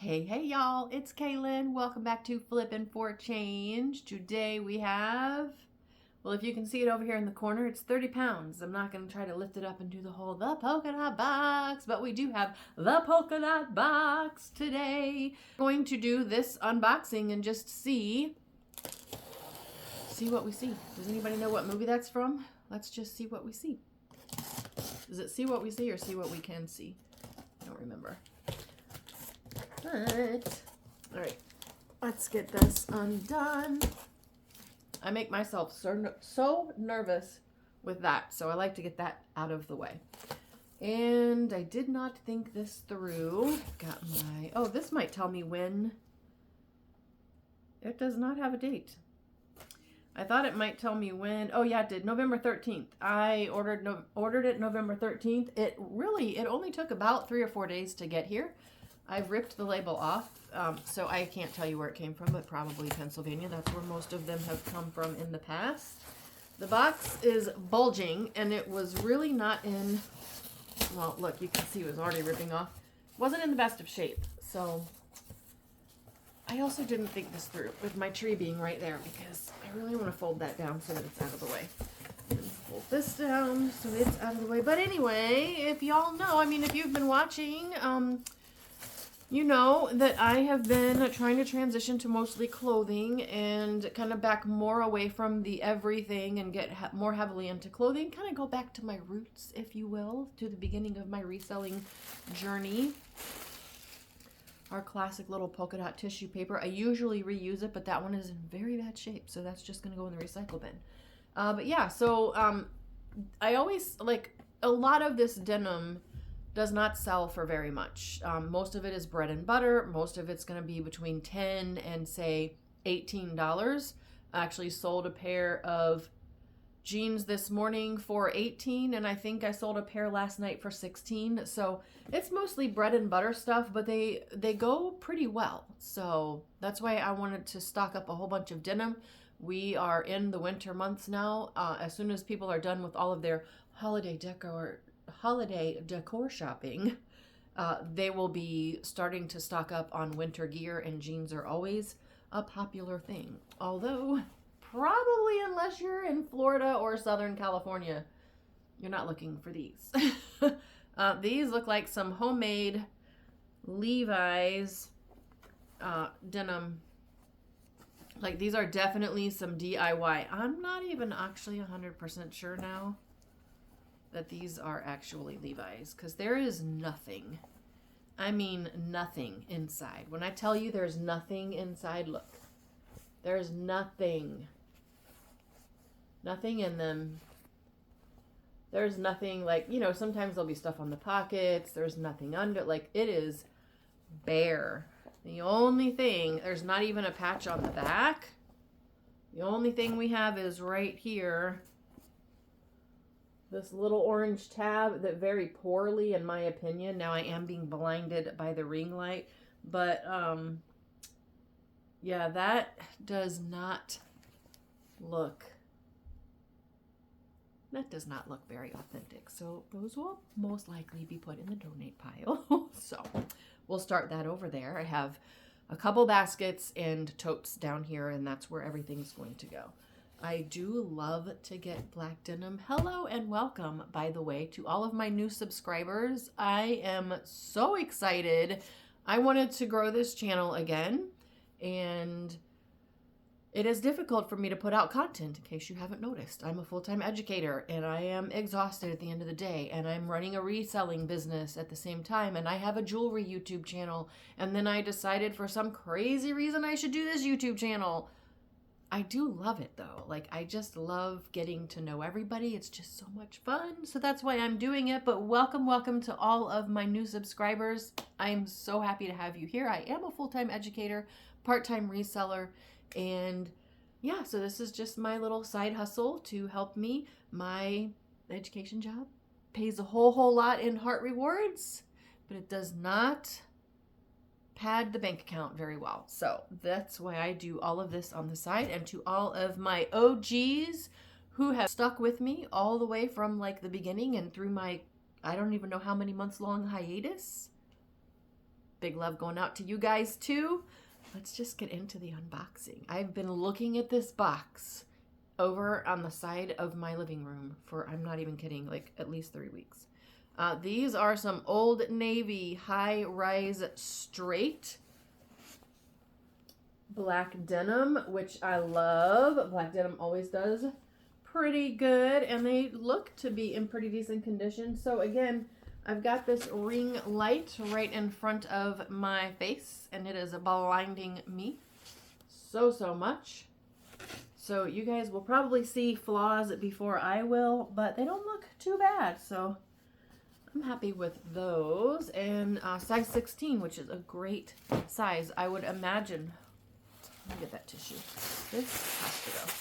Hey y'all, it's K-Lynne. Welcome back to Flippin' for Change. Today we have, well, if you can see it over here in the corner, it's 30 pounds. I'm not going to try to lift it up and do the whole the polka dot box, but we do have the polka dot box today. I'm going to do this unboxing and just see what we see. Does anybody know what movie that's from? Let's just see what we see. Does it see what we see or see what we can see? I don't remember. But, all right, let's get this undone. I make myself so nervous with that, so I like to get that out of the way. And I did not think this through. Got my, oh, this might tell me when. It does not have a date. I thought it might tell me when. Oh yeah, it did. November 13th. I ordered it November 13th. It only took about 3 or 4 days to get here. I've ripped the label off, so I can't tell you where it came from, but probably Pennsylvania. That's where most of them have come from in the past. The box is bulging, and it was really not in, well, look, you can see it was already ripping off. Wasn't in the best of shape, so I also didn't think this through with my tree being right there, because I really want to fold that down so that it's out of the way. And fold this down so it's out of the way. But anyway, if y'all know, I mean, if you've been watching, you know that I have been trying to transition to mostly clothing and kind of back more away from the everything and get more heavily into clothing. Kind of go back to my roots, if you will, to the beginning of my reselling journey. Our classic little polka dot tissue paper. I usually reuse it, but that one is in very bad shape, so that's just going to go in the recycle bin. But yeah, so I always, like, a lot of this denim does not sell for very much. Most of it is bread and butter. Most of it's going to be between $10 and say $18. I actually sold a pair of jeans this morning for $18, and I think I sold a pair last night for $16. So it's mostly bread and butter stuff, but they go pretty well. So that's why I wanted to stock up a whole bunch of denim. We are in the winter months now. As soon as people are done with all of their holiday decor shopping, they will be starting to stock up on winter gear, and jeans are always a popular thing. Although, probably unless you're in Florida or Southern California, you're not looking for these. These look like some homemade Levi's denim. Like, these are definitely some DIY. I'm not even actually 100% sure now that these are actually Levi's, because there is nothing, I mean nothing inside. When I tell you there's nothing inside, look, there's nothing in them. There's nothing, like, you know, sometimes there'll be stuff on the pockets, there's nothing under, like, it is bare. The only thing, there's not even a patch on the back. The only thing we have is right here, this little orange tab that very poorly, in my opinion, now I am being blinded by the ring light, but yeah, that does not look very authentic. So those will most likely be put in the donate pile. So we'll start that over there. I have a couple baskets and totes down here, and that's where everything's going to go. I do love to get black denim. Hello and welcome, by the way, to all of my new subscribers. I am so excited. I wanted to grow this channel again, and it is difficult for me to put out content, in case you haven't noticed. I'm a full-time educator, and I am exhausted at the end of the day, and I'm running a reselling business at the same time, and I have a jewelry YouTube channel, and then I decided for some crazy reason I should do this YouTube channel. I do love it though. Like, I just love getting to know everybody. It's just so much fun. So that's why I'm doing it. But welcome to all of my new subscribers. I'm so happy to have you here. I am a full-time educator, part-time reseller, and yeah, so this is just my little side hustle to help me. My education job pays a whole lot in heart rewards, but it does not pad the bank account very well. So that's why I do all of this on the side. And to all of my OGs who have stuck with me all the way from like the beginning and through my, I don't even know how many months long hiatus, Big love going out to you guys too. Let's just get into the unboxing. I've been looking at this box over on the side of my living room for, I'm not even kidding, like at least 3 weeks. These are some Old Navy high-rise straight black denim, which I love. Black denim always does pretty good, and they look to be in pretty decent condition. So again, I've got this ring light right in front of my face, and it is blinding me so much. So you guys will probably see flaws before I will, but they don't look too bad. So I'm happy with those. And size 16, which is a great size. I would imagine, let me get that tissue. This has to go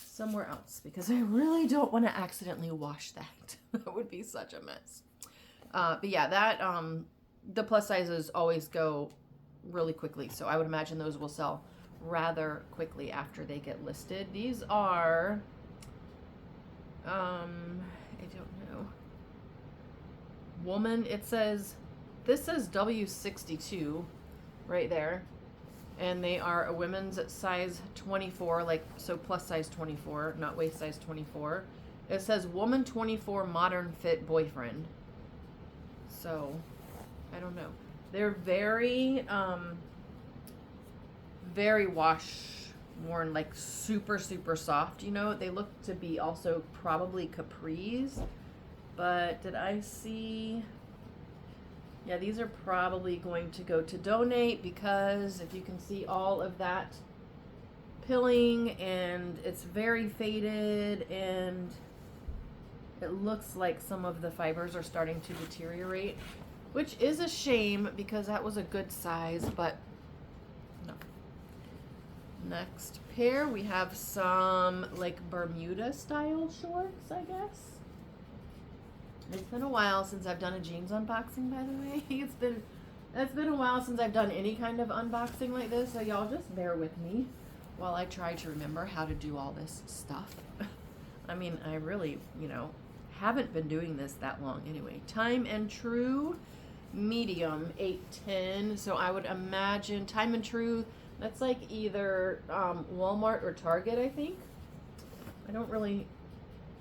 somewhere else because I really don't want to accidentally wash that. That would be such a mess. But yeah, that the plus sizes always go really quickly, so I would imagine those will sell rather quickly after they get listed. These are I don't know, woman, it says, this says W62 right there, and they are a women's size 24, like, so plus size 24, not waist size 24. It says woman 24 modern fit boyfriend. So I don't know, they're very very wash worn, like super soft, you know. They look to be also probably capris, but did I see, yeah, these are probably going to go to donate, because if you can see all of that pilling, and it's very faded, and it looks like some of the fibers are starting to deteriorate, which is a shame because that was a good size, but no. Next pair, we have some like Bermuda style shorts, I guess. It's been a while since I've done a jeans unboxing, by the way. It's been a while since I've done any kind of unboxing like this, so y'all just bear with me while I try to remember how to do all this stuff. I mean, I really, you know, haven't been doing this that long anyway. Time and True medium 810. So I would imagine Time and True, that's like either Walmart or Target, I think. I don't really,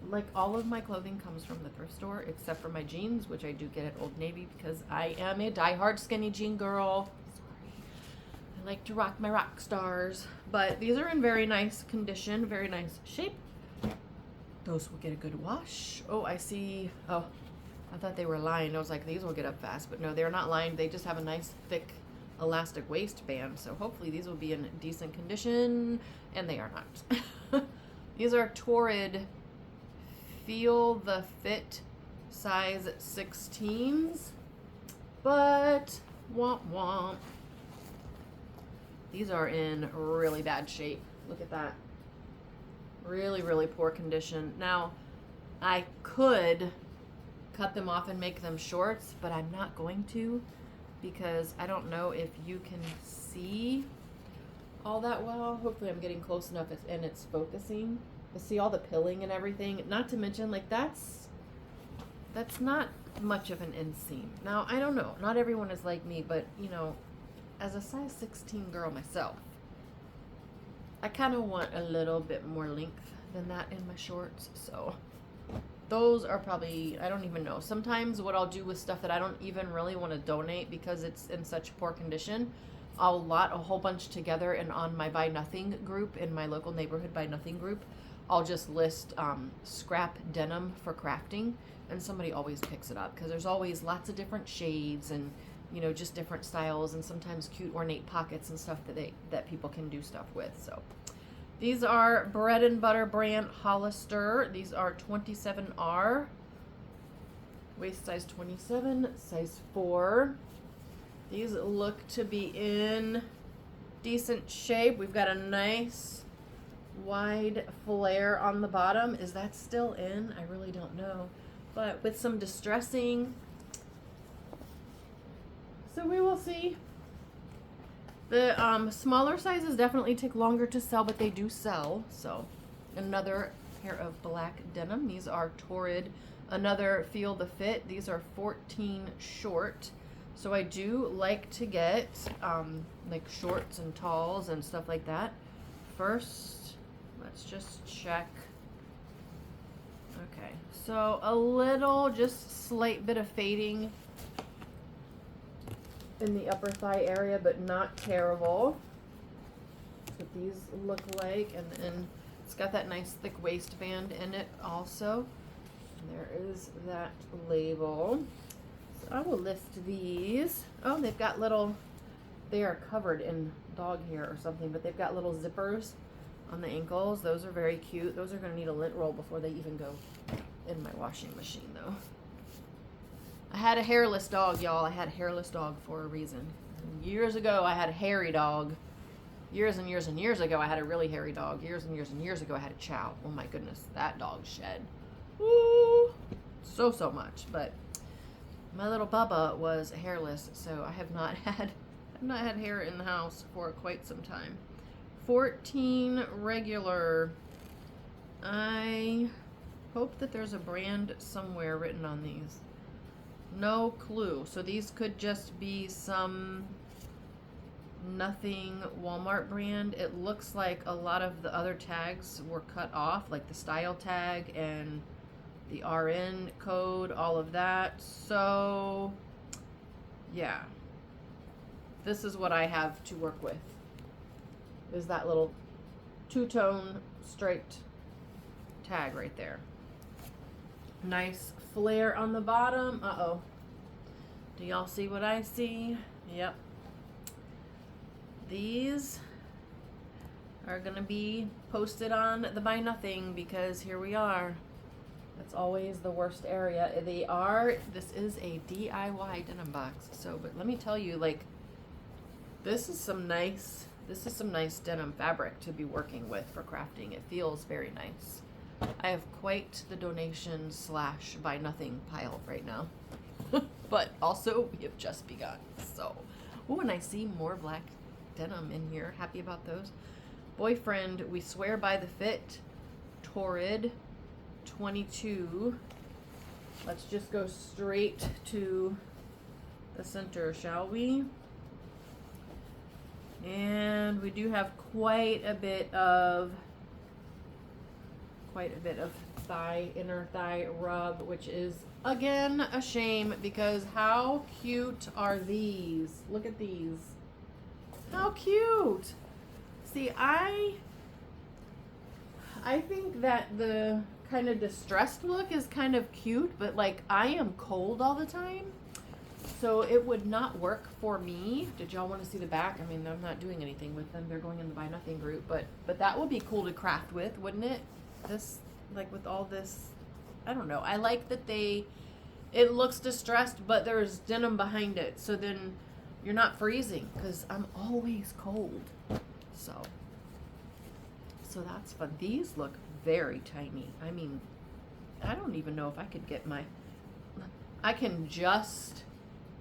like, all of my clothing comes from the thrift store except for my jeans, which I do get at Old Navy because I am a diehard skinny jean girl. Sorry. I like to rock my rock stars. But these are in very nice condition, very nice shape. Those will get a good wash. Oh, I see. Oh, I thought they were lined. I was like, these will get up fast. But no, they're not lined. They just have a nice thick elastic waistband. So hopefully these will be in decent condition. And they are not. These are Torrid Feel the Fit size 16s. But, womp womp. These are in really bad shape. Look at that. Really poor condition. Now, I could cut them off and make them shorts, but I'm not going to because I don't know if you can see all that well. Hopefully I'm getting close enough and it's focusing to see all the pilling and everything. Not to mention, like, that's not much of an inseam. Now, I don't know. Not everyone is like me, but, you know, as a size 16 girl myself, I kind of want a little bit more length than that in my shorts, so those are probably, I don't even know. Sometimes what I'll do with stuff that I don't even really want to donate because it's in such poor condition, I'll lot a whole bunch together, and on my Buy Nothing group, in my local neighborhood Buy Nothing group, I'll just list scrap denim for crafting, and somebody always picks it up because there's always lots of different shades and, you know, just different styles, and sometimes cute ornate pockets and stuff that people can do stuff with. So these are Bread and Butter brand Hollister. These are 27R, waist size 27, size 4. These look to be in decent shape. We've got a nice wide flare on the bottom. Is that still in? I really don't know, but with some distressing. So we will see. The smaller sizes definitely take longer to sell, but they do sell. So another pair of black denim. These are Torrid, another Feel the Fit. These are 14 short. So I do like to get like shorts and talls and stuff like that. First, let's just check. Okay, so a little, just slight bit of fading in the upper thigh area, but not terrible. That's what these look like. And then it's got that nice thick waistband in it also. And there is that label. So I will lift these. Oh, they've got little, they are covered in dog hair or something, but they've got little zippers on the ankles. Those are very cute. Those are going to need a lint roll before they even go in my washing machine though. I had a hairless dog, y'all. I had a hairless dog for a reason. Years ago, I had a hairy dog. Years and years and years ago, I had a really hairy dog. Years and years and years ago, I had a chow. Oh my goodness, that dog shed. Woo! So much. But my little Bubba was hairless, so I have not had hair in the house for quite some time. 14 regular. I hope that there's a brand somewhere written on these. No clue. So these could just be some nothing Walmart brand. It looks like a lot of the other tags were cut off, like the style tag and the RN code, all of that. So yeah, this is what I have to work with, is that little two-tone striped tag right there. Nice flare on the bottom. Uh-oh. Do y'all see what I see? Yep. These are gonna be posted on the Buy Nothing because here we are. That's always the worst area. This is a DIY denim box. So, but let me tell you, like, this is some nice denim fabric to be working with for crafting. It feels very nice. I have quite the donation / buy nothing pile right now. But also, we have just begun. So, oh, and I see more black denim in here. Happy about those. Boyfriend, we swear by the fit. Torrid 22. Let's just go straight to the center, shall we? And we do have quite a bit of inner thigh rub, which is again a shame because how cute are these? Look at these. How cute. See, I think that the kind of distressed look is kind of cute, but like I am cold all the time, so it would not work for me. Did y'all want to see the back? I mean, I'm not doing anything with them. They're going in the Buy Nothing group, but that would be cool to craft with, wouldn't it? This, like with all this, I don't know. I like that it looks distressed, but there's denim behind it. So then you're not freezing because I'm always cold. So that's fun. These look very tiny. I mean, I don't even know if I could I can just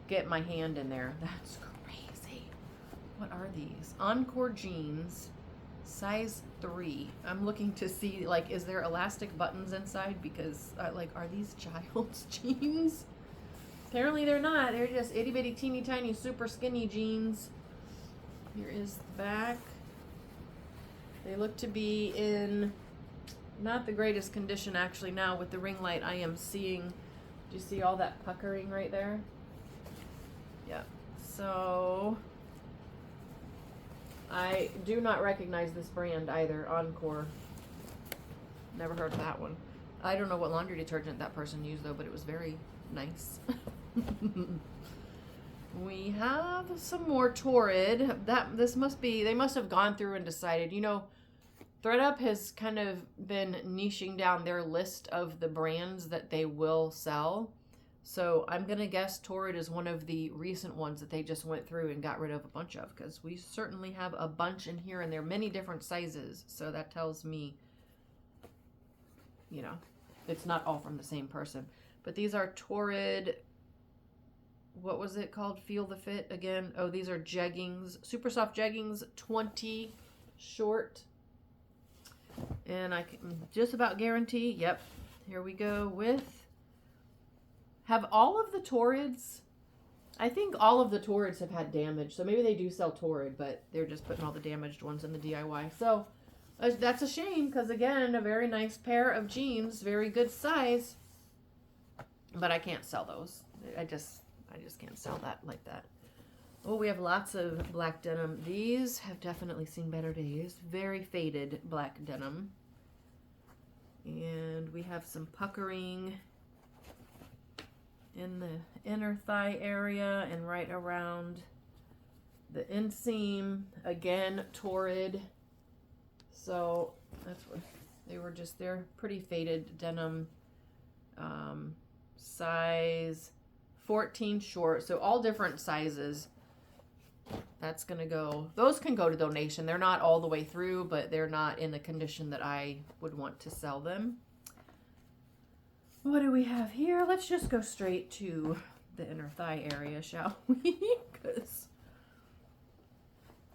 get my hand in there. That's crazy. What are these? Encore jeans, size 3. I'm looking to see, like, is there elastic buttons inside? Because, like, are these child's jeans? Apparently they're not. They're just itty bitty teeny tiny super skinny jeans. Here is the back. They look to be in not the greatest condition actually. Now with the ring light I am seeing, do you see all that puckering right there? Yeah. So I do not recognize this brand either. Encore. Never heard of that one. I don't know what laundry detergent that person used though, but it was very nice. We have some more Torrid. They must have gone through and decided, you know, ThredUp has kind of been niching down their list of the brands that they will sell. So I'm going to guess Torrid is one of the recent ones that they just went through and got rid of a bunch of, because we certainly have a bunch in here and they're many different sizes. So that tells me, you know, it's not all from the same person. But these are Torrid, what was it called? Feel the Fit again. Oh, these are jeggings, super soft jeggings, 20 short. And I can just about guarantee, yep, here we go with, have all of the Torrids I think all of the Torrids have had damage, so maybe they do sell Torrid, but they're just putting all the damaged ones in the DIY. So that's a shame, because again, a very nice pair of jeans, very good size, but I can't sell those. I just can't sell that like that. Oh, we have lots of black denim. These have definitely seen better days. Very faded black denim. And we have some puckering in the inner thigh area and right around the inseam. Again, Torrid. So that's what they were, just, they're pretty faded denim. Size 14 short. So all different sizes. That's going to go, those can go to donation. They're not all the way through, but they're not in the condition that I would want to sell them. What do we have here? Let's just go straight to the inner thigh area, shall we?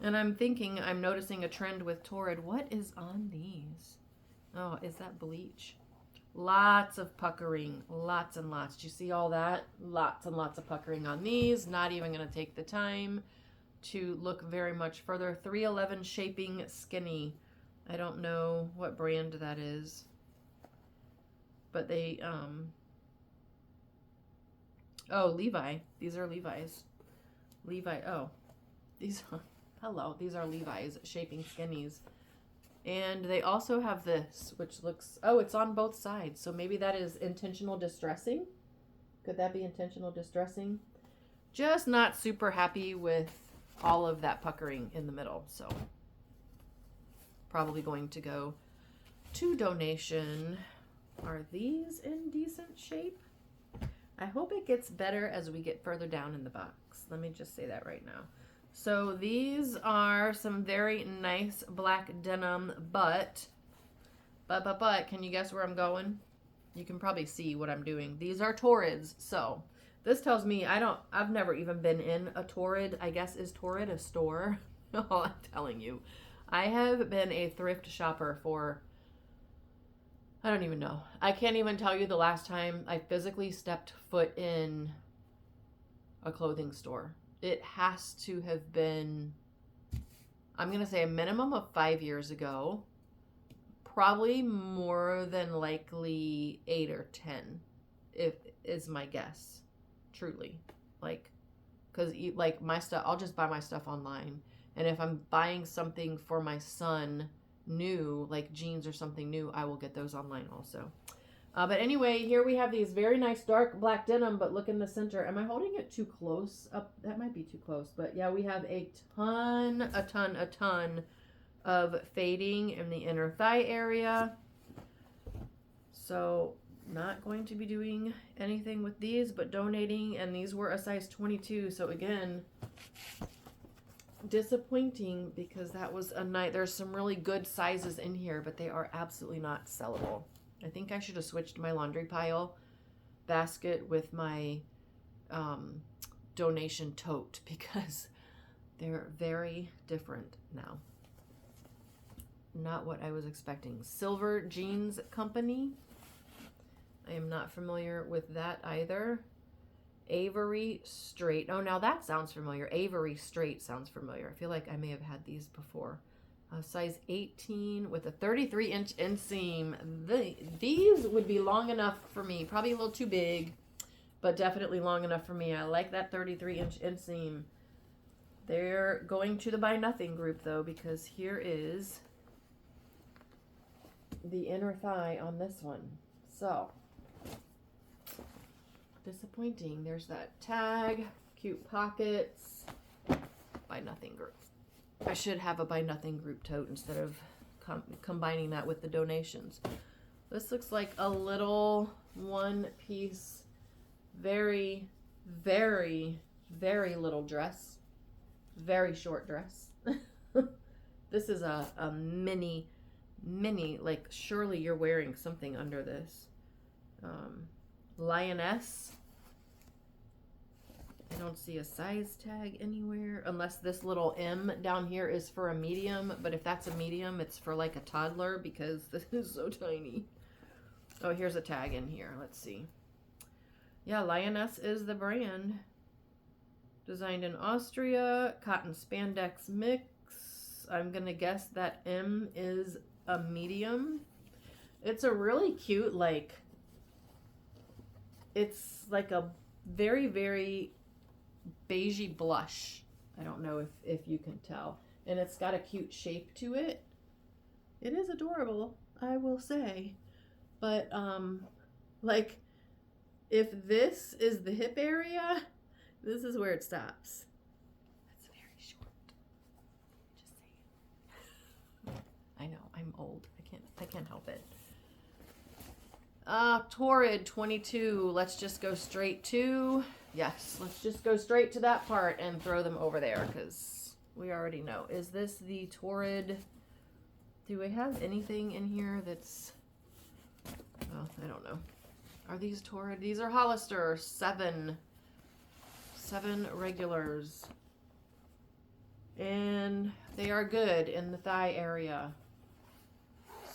And I'm noticing a trend with Torrid. What is on these? Oh, is that bleach? Lots of puckering, lots and lots. Do you see all that? Lots and lots of puckering on these. Not even going to take the time to look very much further. 311 shaping skinny. I don't know what brand that is, but they oh, Levi. These are Levi's. Oh, these hello, these are Levi's shaping skinnies. And they also have this, which looks, oh, it's on both sides, so maybe that is intentional distressing. Could that be intentional distressing? Just not super happy with all of that puckering in the middle, so probably going to go to donation. Are these in decent shape? I hope it gets better as we get further down in the box. Let me just say that right now. So these are some very nice black denim, but, can you guess where I'm going? You can probably see what I'm doing. These are Torrids, so this tells me I've never even been in a Torrid. I guess, is Torrid a store? No, I'm telling you. I have been a thrift shopper for, I don't even know. I can't even tell you the last time I physically stepped foot in a clothing store. It has to have been, I'm going to say, a minimum of 5 years ago. Probably more than likely 8 or 10, if is my guess. Truly. Like, because like my stuff, I'll just buy my stuff online. And if I'm buying something for my son new, like jeans or something new, I will get those online also. But anyway, here we have these very nice dark black denim, but look in the center. Am I holding it too close up? That might be too close, but yeah, we have a ton of fading in the inner thigh area. So not going to be doing anything with these, but donating, and these were a size 22. So again, disappointing, because that was a night. There's some really good sizes in here, but they are absolutely not sellable. I think I should have switched my laundry pile basket with my donation tote, because they're very different now. Not what I was expecting. Silver Jeans Company. I am not familiar with that either. Avery Straight. Oh, now that sounds familiar. Avery Straight sounds familiar. I feel like I may have had these before. Size 18 with a 33-inch inseam. These would be long enough for me. Probably a little too big, but definitely long enough for me. I like that 33-inch inseam. They're going to the Buy Nothing group, though, because here is the inner thigh on this one. So, disappointing. There's that tag, cute pockets, Buy Nothing group. I should have a Buy Nothing group tote instead of combining that with the donations. This looks like a little one-piece, very, very, very little dress. Very short dress. This is a mini, like, surely you're wearing something under this. Lioness. I don't see a size tag anywhere, unless this little M down here is for a medium, but if that's a medium, it's for like a toddler, because this is so tiny. Oh, here's a tag in here. Let's see. Yeah, Lioness is the brand. Designed in Austria, cotton spandex mix. I'm gonna guess that M is a medium. It's a really cute, like, it's like a very, very beigey blush. I don't know if you can tell. And it's got a cute shape to it. It is adorable, I will say. But, like, if this is the hip area, this is where it stops. That's very short. Just saying. I know, I'm old. I can't help it. Torrid 22. Let's just go straight to, yes, let's just go straight to that part and throw them over there because we already know. Is this the Torrid? Do we have anything in here that's, oh, I don't know. Are these Torrid? These are Hollister. Seven regulars. And they are good in the thigh area.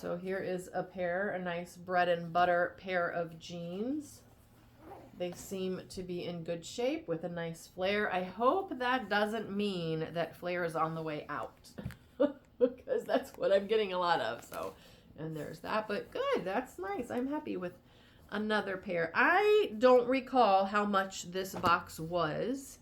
So here is a pair, a nice bread and butter pair of jeans. They seem to be in good shape with a nice flare. I hope that doesn't mean that flare is on the way out because that's what I'm getting a lot of. So, and there's that, but good. That's nice. I'm happy with another pair. I don't recall how much this box was.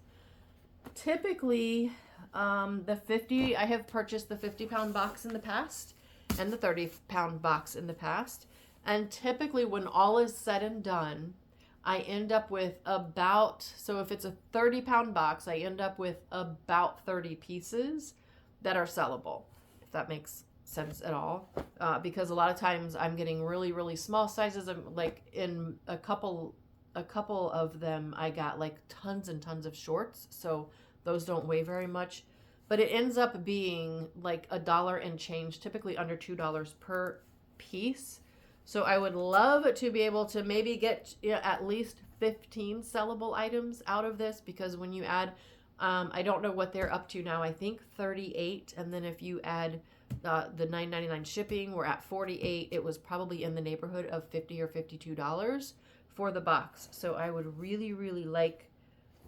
Typically, I have purchased the 50-pound box in the past and the 30-pound box in the past. And typically when all is said and done, I end up with about, so if it's a 30-pound box, I end up with about 30 pieces that are sellable, if that makes sense at all. Because a lot of times I'm getting really, really small sizes. Like in a couple of them, I got like tons and tons of shorts. So those don't weigh very much. But it ends up being like $1 and change, typically under $2 per piece. So I would love to be able to maybe get at least 15 sellable items out of this, because when you add, I don't know what they're up to now. I think 38, and then if you add the $9.99 shipping, we're at 48. It was probably in the neighborhood of $50 or $52 for the box. So I would really, really like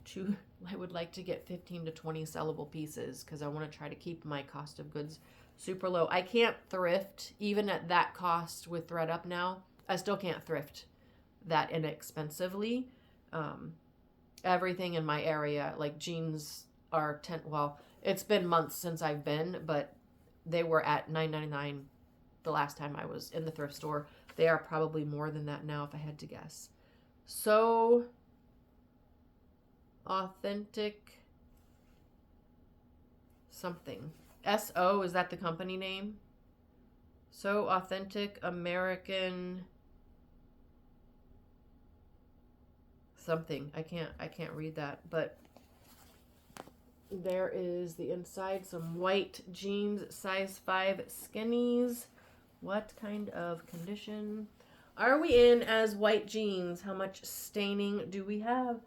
to. I would like to get 15 to 20 sellable pieces because I want to try to keep my cost of goods super low. I can't thrift even at that cost with ThredUp now. I still can't thrift that inexpensively. Everything in my area, like jeans are well, it's been months since I've been, but they were at $9.99 the last time I was in the thrift store. They are probably more than that now if I had to guess. So authentic something. SO, is that the company name? So authentic American something. I can't read that, but there is the inside, some white jeans, size 5 skinnies. What kind of condition are we in as white jeans? How much staining do we have?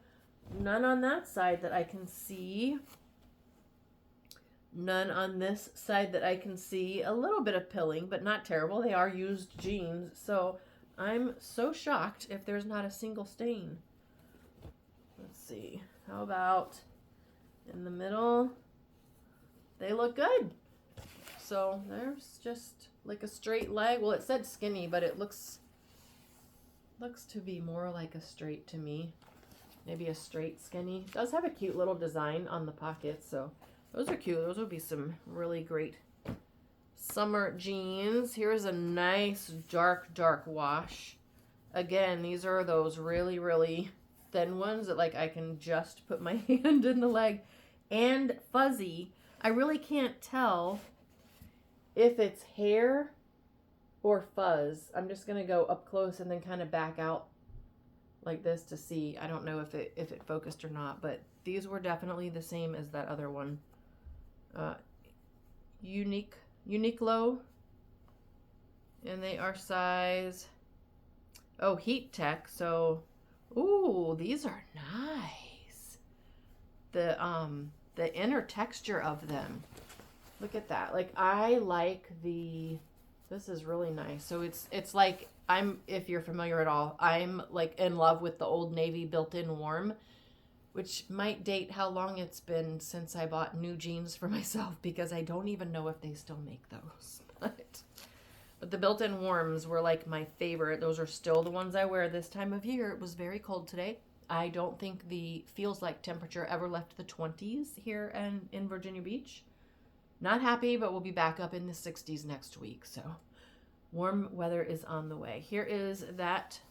None on that side that I can see. None on this side that I can see. A little bit of pilling, but not terrible. They are used jeans, so I'm so shocked if there's not a single stain. Let's see. How about in the middle? They look good. So there's just like a straight leg. Well, it said skinny, but it looks to be more like a straight to me. Maybe a straight skinny. It does have a cute little design on the pockets, so those are cute. Those would be some really great summer jeans. Here's a nice dark wash. Again, these are those really, really thin ones that like I can just put my hand in the leg. And fuzzy. I really can't tell if it's hair or fuzz. I'm just going to go up close and then kind of back out like this to see. I don't know if it focused or not, but these were definitely the same as that other one. Uniqlo, and they are size, oh, Heat Tech. So, ooh, these are nice. The inner texture of them. Look at that. Like, I like this is really nice. So it's like, if you're familiar at all, I'm like in love with the Old Navy built-in warm, which might date how long it's been since I bought new jeans for myself, because I don't even know if they still make those. But the built-in warms were like my favorite. Those are still the ones I wear this time of year. It was very cold today. I don't think the feels like temperature ever left the 20s here and in Virginia Beach. Not happy, but we'll be back up in the 60s next week. So warm weather is on the way. Here is that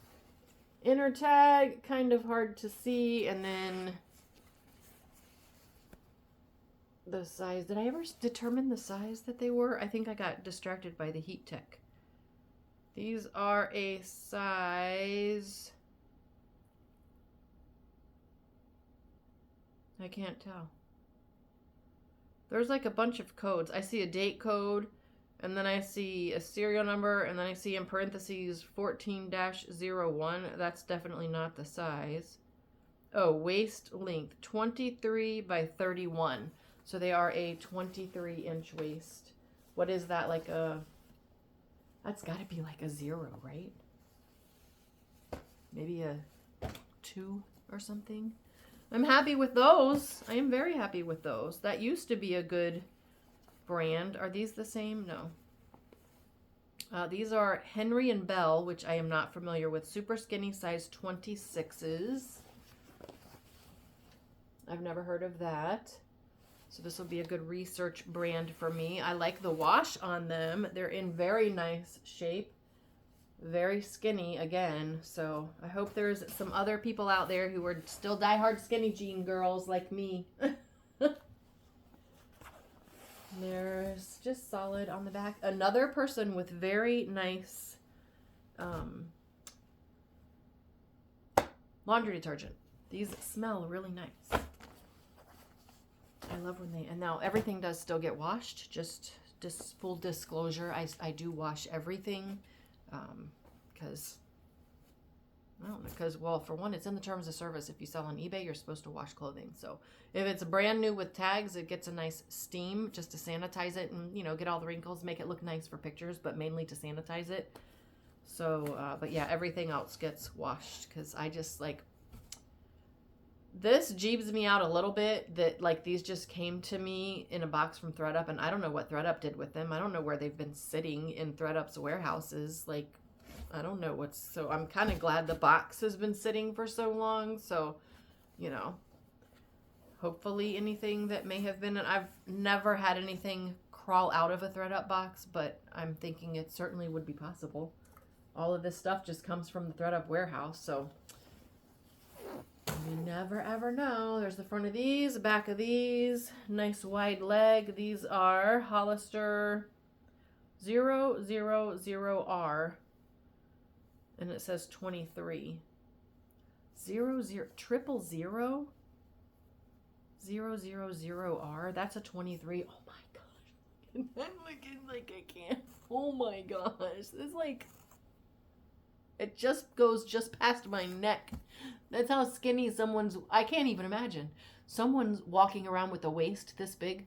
inner tag, kind of hard to see, and then the size. Did I ever determine the size that they were? I think I got distracted by the heat tech. These are a size, I can't tell. There's like a bunch of codes. I see a date code, and then I see a serial number, and then I see in parentheses 14-01. That's definitely not the size. Oh, waist length, 23 by 31. So they are a 23-inch waist. What is that, like a... That's got to be like a 0, right? Maybe a 2 or something. I'm happy with those. I am very happy with those. That used to be a good brand. Are these the same? No. These are Henry and Bell, which I am not familiar with. Super skinny size 26s. I've never heard of that. So this will be a good research brand for me. I like the wash on them. They're in very nice shape. Very skinny again. So I hope there's some other people out there who are still diehard skinny jean girls like me. There's just solid on the back. Another person with very nice laundry detergent. These smell really nice. I love when they, and now everything does still get washed. Just full disclosure, I do wash everything, because, I don't know, because, well, for one, it's in the terms of service. If you sell on eBay, you're supposed to wash clothing. So if it's brand new with tags, it gets a nice steam just to sanitize it and, you know, get all the wrinkles, make it look nice for pictures, but mainly to sanitize it. So, but yeah, everything else gets washed, because I just, like, this jeebs me out a little bit that, like, these just came to me in a box from ThredUp, and I don't know what ThredUp did with them. I don't know where they've been sitting in ThredUp's warehouses. Like, I don't know what's, so I'm kind of glad the box has been sitting for so long. So, you know, hopefully anything that may have been, and I've never had anything crawl out of a ThredUp box, but I'm thinking it certainly would be possible. All of this stuff just comes from the ThredUp warehouse, so you never ever know. There's the front of these, the back of these. Nice wide leg. These are Hollister 000R. And it says 23. 000R. That's a 23. Oh my gosh. I'm looking like I can't. Oh my gosh. It's like, it just goes just past my neck. That's how skinny someone's, I can't even imagine. Someone's walking around with a waist this big.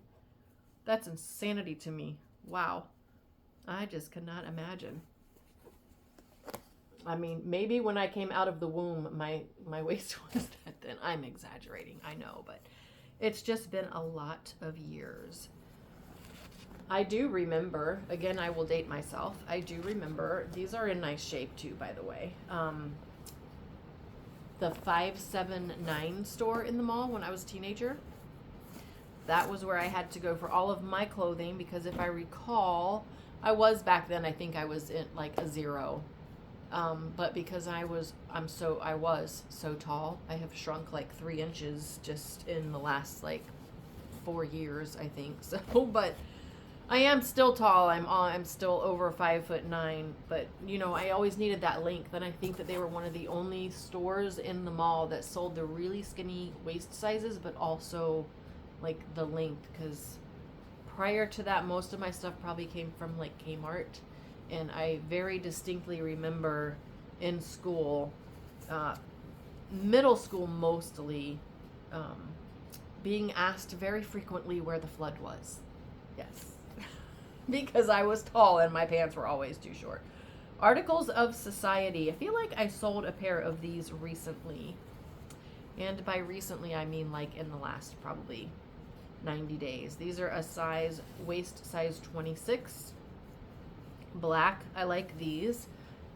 That's insanity to me. Wow. I just cannot imagine. I mean, maybe when I came out of the womb, my waist was that thin. I'm exaggerating, I know, but it's just been a lot of years. I do remember, again, I will date myself. I do remember, these are in nice shape too, by the way. The 579 store in the mall when I was a teenager. That was where I had to go for all of my clothing, because if I recall, I was back then, I think I was in like a 0. But because I was so tall, I have shrunk like 3 inches just in the last like 4 years, I think. So, but I am still tall. I'm still over 5'9", but you know, I always needed that length, and I think that they were one of the only stores in the mall that sold the really skinny waist sizes, but also like the length, because prior to that, most of my stuff probably came from like Kmart. And I very distinctly remember in school, middle school mostly, being asked very frequently where the flood was. Yes. Because I was tall and my pants were always too short. Articles of Society. I feel like I sold a pair of these recently. And by recently, I mean like in the last probably 90 days. These are a size, waist size 26. Black. I like these.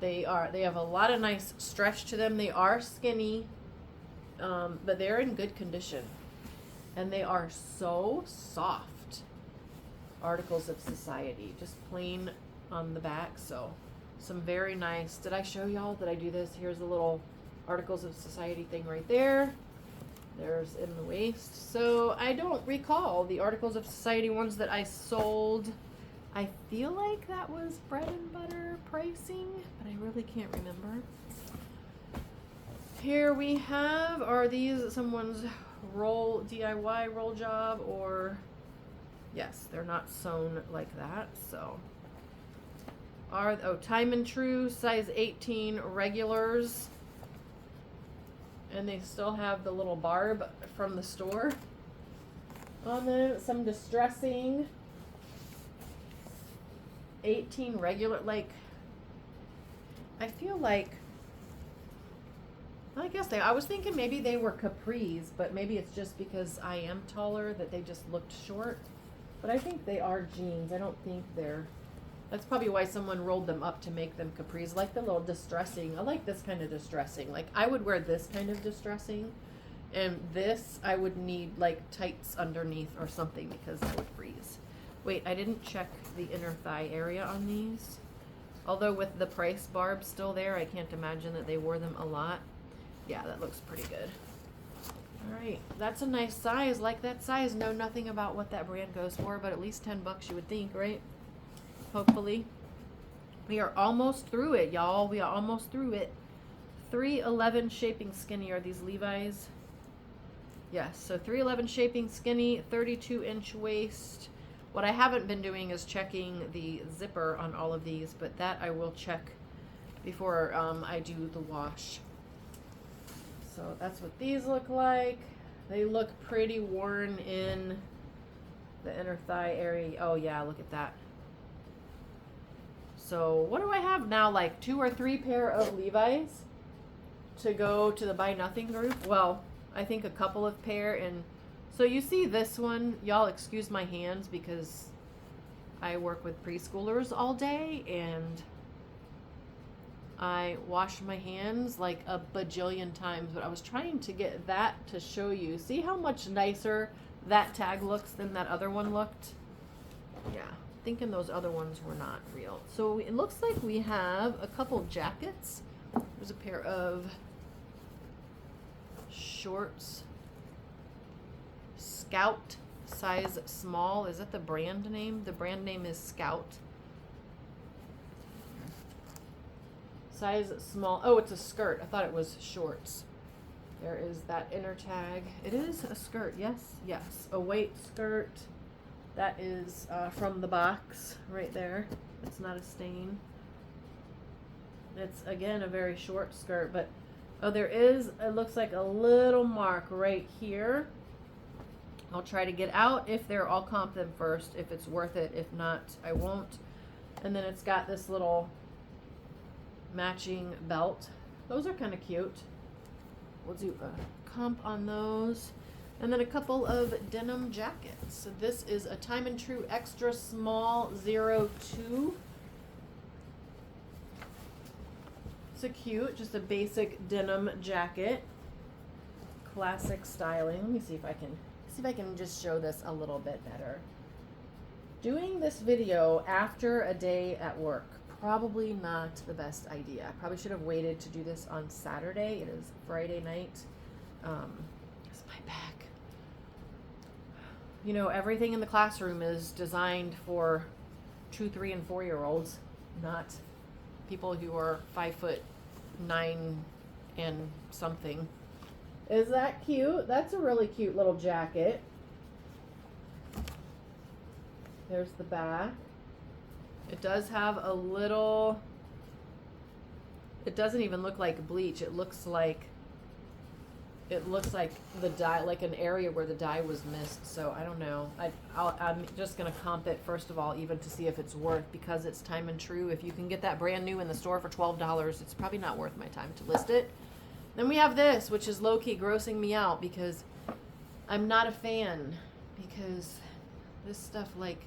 They have a lot of nice stretch to them. They are skinny, but they're in good condition. And they are so soft. Articles of Society, just plain on the back. So some very nice. Did I show y'all that I do this? Here's a little Articles of Society thing right there. There's in the waist. So I don't recall the Articles of Society ones that I sold. I feel like that was bread and butter pricing, but I really can't remember. Here we have, are these someone's DIY roll job, or yes, they're not sewn like that. So Time and True size 18 regulars, and they still have the little barb from the store on them. Some distressing 18 regular, like I feel like, I guess I was thinking maybe they were capris, but maybe it's just because I am taller that they just looked short. But I think they are jeans. I don't think they're, that's probably why someone rolled them up to make them capris. I like the little distressing. I like this kind of distressing. Like I would wear this kind of distressing, and this I would need like tights underneath or something because I would freeze. Wait, I didn't check the inner thigh area on these. Although with the price barb still there, I can't imagine that they wore them a lot. Yeah, that looks pretty good. All right, that's a nice size. Like that size. Know nothing about what that brand goes for, but at least 10 bucks you would think, right? Hopefully. We are almost through it, y'all. We are almost through it. 311 shaping skinny are these Levi's. Yes, so 311 shaping skinny, 32-inch waist. What I haven't been doing is checking the zipper on all of these, but that I will check before I do the wash. So that's what these look like. They look pretty worn in the inner thigh area. Oh yeah, look at that. So what do I have now? Like 2 or 3 pair of Levi's to go to the Buy Nothing group? Well, I think a couple of pair. And so you see this one, y'all excuse my hands because I work with preschoolers all day and I wash my hands like a bajillion times, but I was trying to get that to show you. See how much nicer that tag looks than that other one looked? Yeah, thinking those other ones were not real. So it looks like we have a couple jackets. There's a pair of shorts. Scout, size small. Is that the brand name? The brand name is Scout. Size small. Oh, it's a skirt. I thought it was shorts. There is that inner tag. It is a skirt. Yes, yes. A weight skirt. That is from the box right there. It's not a stain. It's, again, a very short skirt. But, oh, there is, it looks like a little mark right here. I'll try to get out. If they're, I'll comp them first if it's worth it. If not, I won't. And then it's got this little matching belt. Those are kind of cute. We'll do a comp on those. And then a couple of denim jackets. So this is a Time and True extra small 02. So cute, just a basic denim jacket. Classic styling. Let me see if I can just show this a little bit better. Doing this video after a day at work, probably not the best idea. I probably should have waited to do this on Saturday. It is Friday night. It's my back. You know, everything in the classroom is designed for 2, 3, and 4-year-olds, not people who are 5'9" and something. Is that cute? That's a really cute little jacket. There's the back. It does have a little, it doesn't even look like bleach. It looks like the dye, like an area where the dye was missed. So I don't know. I'm just going to comp it first of all, even to see if it's worth, because it's Time and True. If you can get that brand new in the store for $12, it's probably not worth my time to list it. Then we have this, which is low-key grossing me out because I'm not a fan, because this stuff like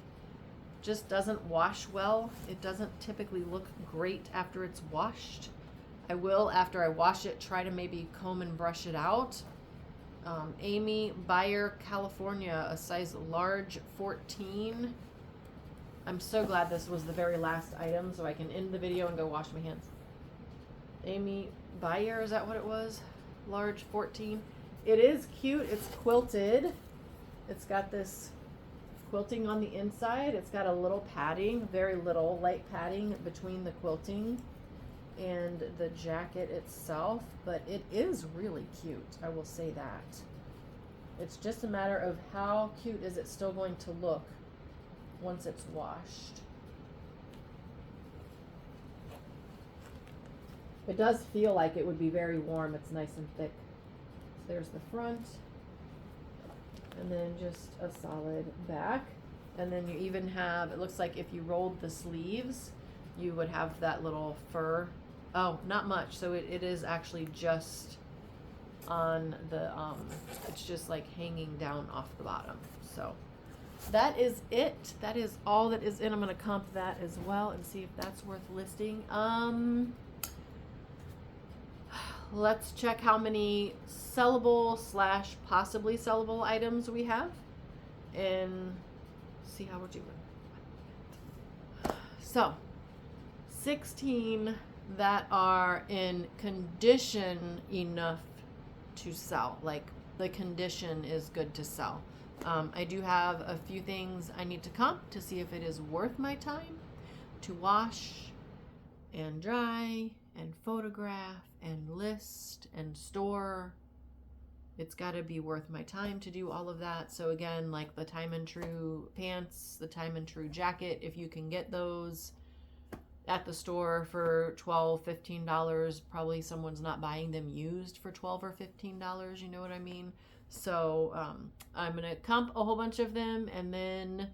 just doesn't wash well. It doesn't typically look great after it's washed. I will, after I wash it, try to maybe comb and brush it out. Amy, Bayer, California, a size large 14. I'm so glad this was the very last item so I can end the video and go wash my hands. Amy Bayer, is that what it was? Large 14. It is cute. It's quilted. It's got this quilting on the inside. It's got a little padding, very little, light padding between the quilting and the jacket itself, but it is really cute. I will say that. It's just a matter of how cute is it still going to look once it's washed. It does feel like it would be very warm. It's nice and thick. So there's the front, and then just a solid back. And then you even have, it looks like if you rolled the sleeves, you would have that little fur. Oh, not much. So it is actually just on the, it's just like hanging down off the bottom. So that is it. That is all that is in. I'm going to comp that as well and see if that's worth listing. Let's check how many sellable / possibly sellable items we have and see how we're doing. So 16 that are in condition enough to sell. Like the condition is good to sell. I do have a few things I need to comp to see if it is worth my time to wash and dry and photograph and list and store. It's got to be worth my time to do all of that. So again, like the Time and True pants, the Time and True jacket, if you can get those at the store for $12, $15, probably someone's not buying them used for $12 or $15, you know what I mean? So I'm going to comp a whole bunch of them, and then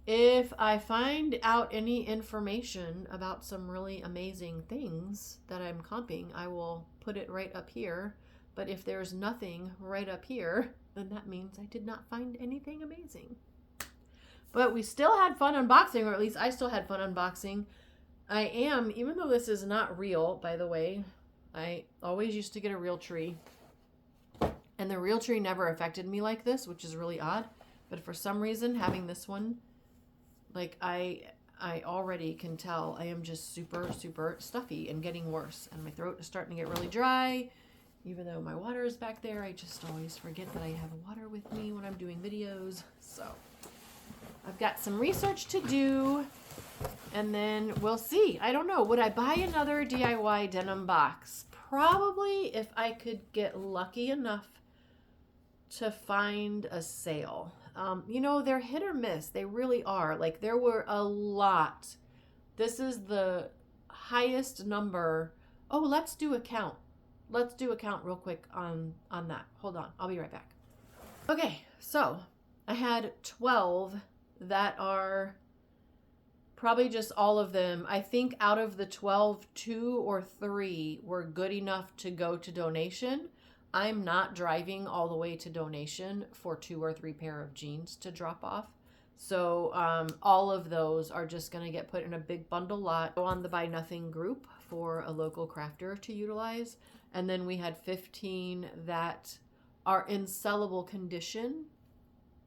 if I find out any information about some really amazing things that I'm comping, I will put it right up here. But if there's nothing right up here, then that means I did not find anything amazing. But we still had fun unboxing, or at least I still had fun unboxing. I am, even though this is not real, by the way, I always used to get a real tree. And the real tree never affected me like this, which is really odd. But for some reason, having this one, like I already can tell I am just super, super stuffy and getting worse. And my throat is starting to get really dry. Even though my water is back there, I just always forget that I have water with me when I'm doing videos. So I've got some research to do. And then we'll see. I don't know. Would I buy another DIY denim box? Probably if I could get lucky enough to find a sale. You know, they're hit or miss. They really are. Like, there were a lot. This is the highest number. Oh, let's do a count. Let's do a count real quick on that. Hold on. I'll be right back. Okay, so I had 12 that are probably just all of them. I think out of the 12, 2 or 3 were good enough to go to donation. I'm not driving all the way to donation for 2 or 3 pair of jeans to drop off. So all of those are just going to get put in a big bundle lot on the Buy Nothing group for a local crafter to utilize. And then we had 15 that are in sellable condition.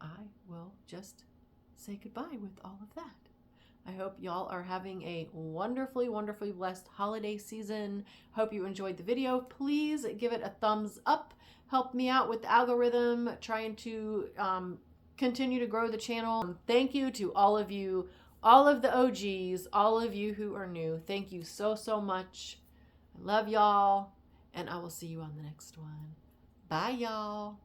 I will just say goodbye with all of that. I hope y'all are having a wonderfully, wonderfully blessed holiday season. Hope you enjoyed the video. Please give it a thumbs up. Help me out with the algorithm, trying to continue to grow the channel. Thank you to all of you, all of the OGs, all of you who are new. Thank you so, so much. I love y'all, and I will see you on the next one. Bye, y'all.